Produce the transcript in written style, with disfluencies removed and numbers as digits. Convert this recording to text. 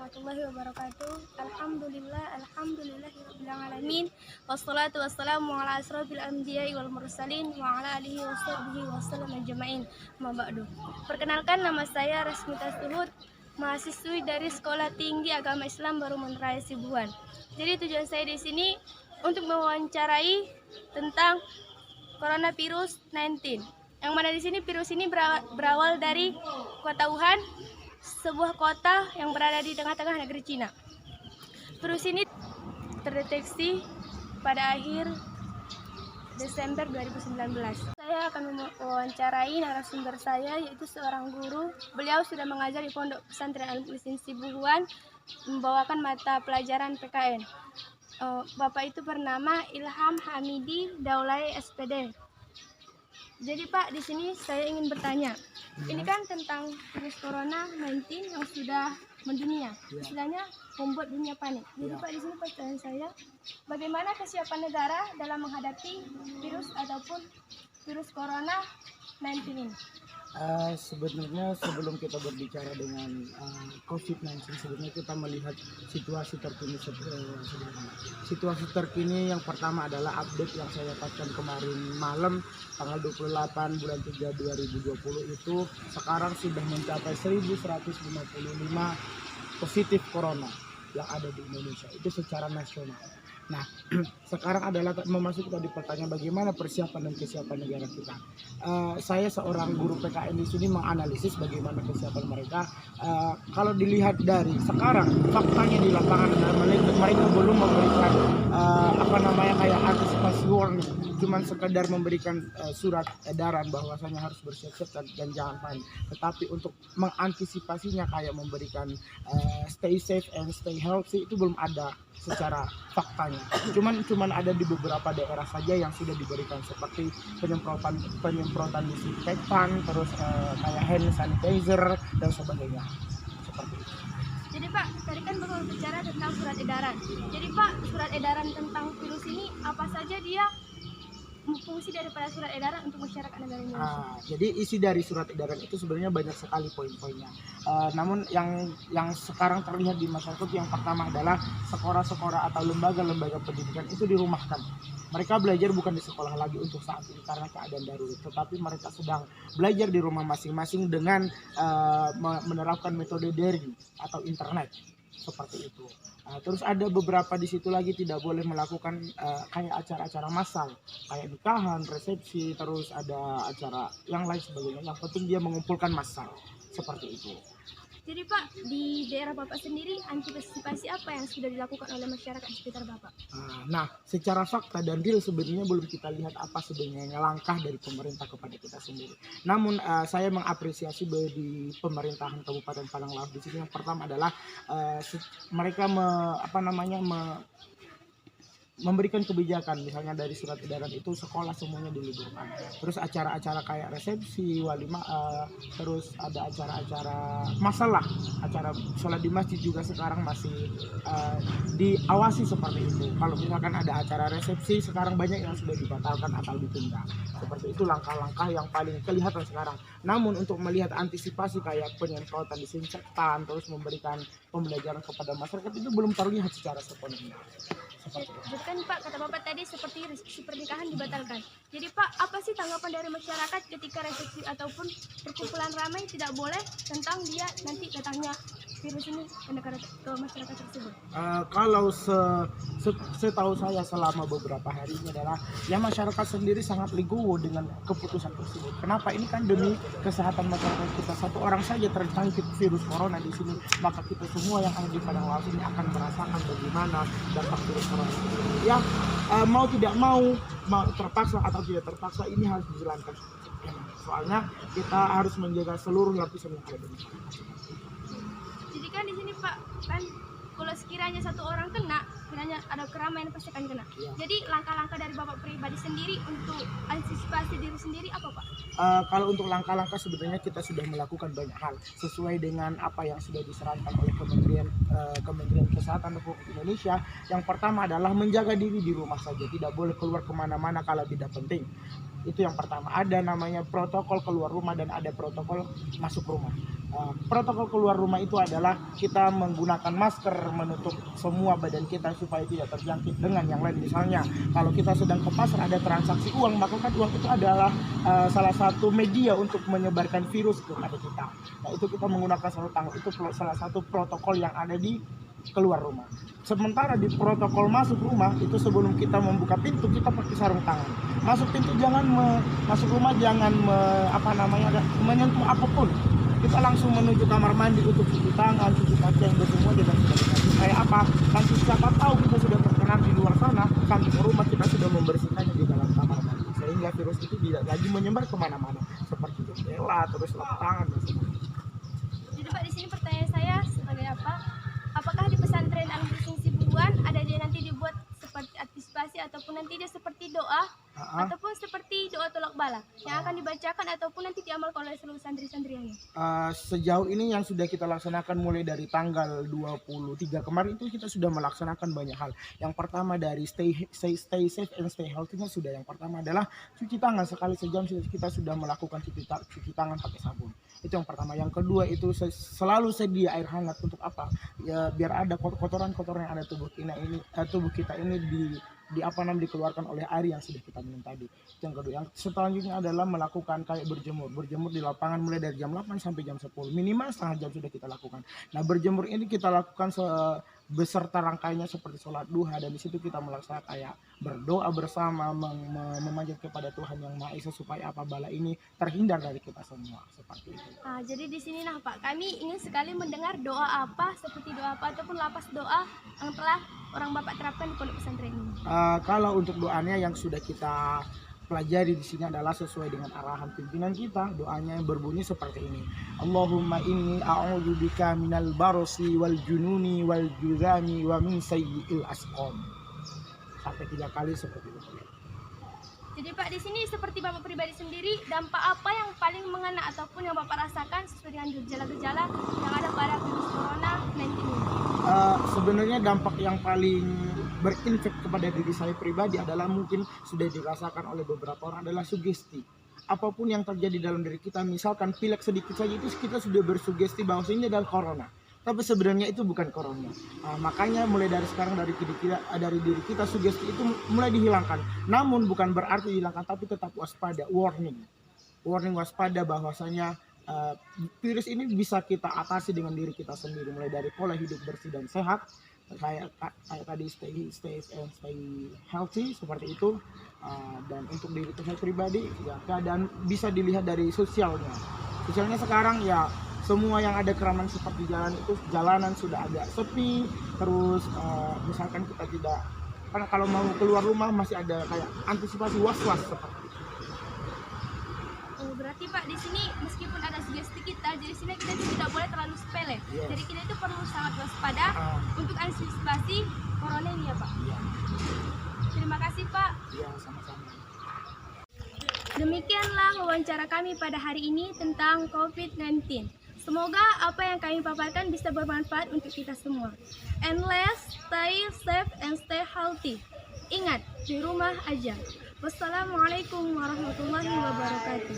warahmatullahi wabarakatuh. Alhamdulillahirabbil alamin. Wassalatu wassalamu ala asrofil anbiya'i wal mursalin wa ala alihi washabbihi wasallam ajma'in. Ma ba'du. Perkenalkan, nama saya Rasmita Suhud, mahasiswi dari Sekolah Tinggi Agama Islam Barumun Raya Sibuan. Jadi tujuan saya di sini untuk mewawancarai tentang coronavirus 19. Yang mana di sini virus ini berawal dari kota Wuhan, sebuah kota yang berada di tengah-tengah negeri Cina. Virus ini terdeteksi pada akhir Desember 2019. Saya akan mewawancarai narasumber saya, yaitu seorang guru. Beliau sudah mengajar di Pondok Pesantren Al-Muslimin Sibuan, membawakan mata pelajaran PKN. Bapak itu bernama Ilham Hamidi Daulay SPD. Jadi Pak, di sini saya ingin bertanya. Ini kan tentang virus corona 19 yang sudah mendunia. Istilahnya membuat dunia panik. Jadi Pak, di sini pertanyaan saya, bagaimana kesiapan negara dalam menghadapi virus ataupun virus corona 19 ini? Sebenarnya sebelum kita berbicara dengan COVID-19, sebenarnya kita melihat situasi terkini sebenarnya. Situasi terkini yang pertama adalah update yang saya dapatkan kemarin malam tanggal 28 bulan 3 2020 itu sekarang sudah mencapai 1155 positif corona yang ada di Indonesia, itu secara nasional. Nah, sekarang adalah memasuki tadi pertanyaan bagaimana persiapan dan kesiapan negara kita. Saya seorang guru PKN di sini menganalisis bagaimana kesiapan mereka. Kalau dilihat dari sekarang faktanya di lapangan adalah mereka belum memberikan kayak antisipasi warning, cuman sekedar memberikan surat edaran bahwasanya harus bersiap-siap dan jangan panik. Tetapi untuk mengantisipasinya kayak memberikan stay safe and stay healthy itu belum ada secara faktanya. Cuman ada di beberapa daerah saja yang sudah diberikan seperti penyemprotan disinfektan, terus kayak hand sanitizer dan sebagainya. Seperti itu. Jadi Pak, tadi kan baru bicara tentang surat edaran. Jadi Pak, surat edaran tentang virus ini apa saja dia fungsi daripada surat edaran untuk masyarakat negara Indonesia? Jadi isi dari surat edaran itu sebenarnya banyak sekali poin-poinnya. Namun yang sekarang terlihat di masyarakat yang pertama adalah sekolah-sekolah atau lembaga-lembaga pendidikan itu dirumahkan. Mereka belajar bukan di sekolah lagi untuk saat ini karena keadaan darurat, tetapi mereka sedang belajar di rumah masing-masing dengan menerapkan metode daring atau internet seperti itu. Terus ada beberapa di situ lagi tidak boleh melakukan kayak acara-acara massal, kayak nikahan, resepsi, terus ada acara yang lain sebagainya. Yang penting dia mengumpulkan massal seperti itu. Jadi Pak, di daerah Bapak sendiri antisipasi apa yang sudah dilakukan oleh masyarakat di sekitar Bapak? Nah, secara fakta dan real sebenarnya belum kita lihat apa sebenarnya langkah dari pemerintah kepada kita sendiri. Namun saya mengapresiasi di pemerintahan Kabupaten Padang Lawas di sini. Yang pertama adalah mereka memberikan kebijakan, misalnya dari surat edaran itu sekolah semuanya diliburkan. Terus acara-acara kayak resepsi, walimah, terus ada acara-acara masalah, acara sholat di masjid juga sekarang masih diawasi seperti itu. Kalau misalkan ada acara resepsi sekarang banyak yang sudah dibatalkan atau ditunda. Seperti itu langkah-langkah yang paling kelihatan sekarang. Namun untuk melihat antisipasi kayak penyemprotan disinfektan, terus memberikan pembelajaran kepada masyarakat itu belum terlihat secara sepenuhnya. Jadi kan Pak, kata Bapak tadi seperti pernikahan dibatalkan. Jadi Pak, apa sih tanggapan dari masyarakat ketika resepsi ataupun perkumpulan ramai tidak boleh tentang dia nanti datangnya virus ini ke masyarakat tersebut? Kalau setahu saya selama beberapa hari ini adalah ya masyarakat sendiri sangat legowo dengan keputusan tersebut. Kenapa? Ini kan demi kesehatan masyarakat kita. Satu orang saja terjangkit virus corona di sini, maka kita semua yang ada di Padang Lawas ini akan merasakan bagaimana dampak virus corona itu. Ya mau tidak mau terpaksa atau tidak terpaksa ini harus dijalankan. Soalnya kita harus menjaga seluruh lapisan yang ada di masyarakat. Jadi kan di sini Pak, kan kalau sekiranya satu orang kena, sekiranya ada keramaian pasti akan kena. Ya. Jadi langkah-langkah dari Bapak pribadi sendiri untuk antisipasi diri sendiri apa Pak? Kalau untuk langkah-langkah sebenarnya kita sudah melakukan banyak hal sesuai dengan apa yang sudah disarankan oleh Kementerian Kesehatan Republik Indonesia. Yang pertama adalah menjaga diri di rumah saja, tidak boleh keluar kemana-mana kalau tidak penting. Itu yang pertama. Ada namanya protokol keluar rumah dan ada protokol masuk rumah. Protokol keluar rumah itu adalah kita menggunakan masker menutup semua badan kita supaya tidak terjangkit dengan yang lain. Misalnya kalau kita sedang ke pasar ada transaksi uang, maka kan uang itu adalah salah satu media untuk menyebarkan virus kepada kita. Nah itu kita menggunakan sarung tangan, itu salah satu protokol yang ada di keluar rumah. Sementara di protokol masuk rumah itu sebelum kita membuka pintu kita pakai sarung tangan. Masuk pintu jangan masuk rumah jangan menyentuh apapun. Kita langsung menuju kamar mandi untuk cuci tangan, cuci kaki yang bersemua dan sebagainya. Kayak apa? Nanti siapa tahu kita sudah terkena di luar sana, sampai ke rumah kita sudah membersihkannya di dalam kamar mandi sehingga virus itu tidak lagi menyebar kemana-mana seperti jendela, terus lap tangan dan sebagainya. Jadi Pak, di sini pertanyaan saya sebagai apa? Apakah di pesantren Al-Muhsin Sibuan ada dia nanti dibuat seperti antisipasi ataupun nanti dia seperti doa ataupun seperti doa tolak bala yang akan dibacakan ataupun nanti diamalkan oleh seluruh santri-santriannya? Sejauh ini yang sudah kita laksanakan mulai dari tanggal 23 kemarin itu kita sudah melaksanakan banyak hal. Yang pertama dari stay safe and stay healthy-nya sudah. Yang pertama adalah cuci tangan sekali sejam kita sudah melakukan cuci tangan pakai sabun. Itu yang pertama. Yang kedua itu selalu sedia air hangat untuk apa? Ya biar ada kotoran-kotoran yang ada tubuh kita ini dikeluarkan oleh air yang sudah kita minum tadi. Yang kedua, yang selanjutnya adalah melakukan kayak berjemur di lapangan mulai dari jam 8 sampai jam 10. Minimal setengah jam sudah kita lakukan. Nah, berjemur ini kita lakukan beserta rangkaiannya seperti sholat duha, dan di situ kita melaksanakan kayak berdoa bersama memanjat kepada Tuhan Yang Maha Esa supaya bala ini terhindar dari kita semua seperti itu. Jadi di sini Pak, kami ingin sekali mendengar doa apa seperti doa apa ataupun lapas doa yang telah orang Bapak terapkan di pondok pesantren ini. Kalau untuk doanya yang sudah kita pelajari di sini adalah sesuai dengan arahan pimpinan kita. Doanya yang berbunyi seperti ini. Allahumma inni a'udzubika minal barasi wal jununi wal juzami wa min sayyi'il asqam. Sampai 3 kali seperti itu. Jadi Pak, di sini seperti Bapak pribadi sendiri, dampak apa yang paling mengena ataupun yang Bapak rasakan sesuai dengan gejala-gejala yang ada pada virus corona 19 ini? Sebenarnya dampak yang paling berinfek kepada diri saya pribadi adalah mungkin sudah dirasakan oleh beberapa orang adalah sugesti. Apapun yang terjadi dalam diri kita, misalkan pilek sedikit saja itu kita sudah bersugesti bahwa ini adalah corona. Tapi sebenarnya itu bukan corona. Makanya mulai dari sekarang dari diri kita sugesti itu mulai dihilangkan. Namun bukan berarti dihilangkan, tapi tetap waspada, warning waspada bahwasanya virus ini bisa kita atasi dengan diri kita sendiri, mulai dari pola hidup bersih dan sehat kayak tadi stay safe and stay healthy seperti itu. Dan untuk diri saya pribadi ya keadaan bisa dilihat dari sosialnya sekarang ya semua yang ada keramaian seperti jalanan sudah agak sepi, terus misalkan kita tidak, karena kalau mau keluar rumah masih ada kayak antisipasi was-was seperti itu. Berarti Pak, di sini meskipun ada sugesti kita, jadi sini kita itu tidak boleh terlalu sepele. Yes. Jadi kita itu perlu sangat waspada untuk antisipasi corona ini ya Pak. Iya. Terima kasih Pak. Iya, sama-sama. Demikianlah wawancara kami pada hari ini tentang COVID-19. Semoga apa yang kami paparkan bisa bermanfaat untuk kita semua. And let's stay safe and stay healthy. Ingat, di rumah aja. Wassalamualaikum warahmatullahi wabarakatuh.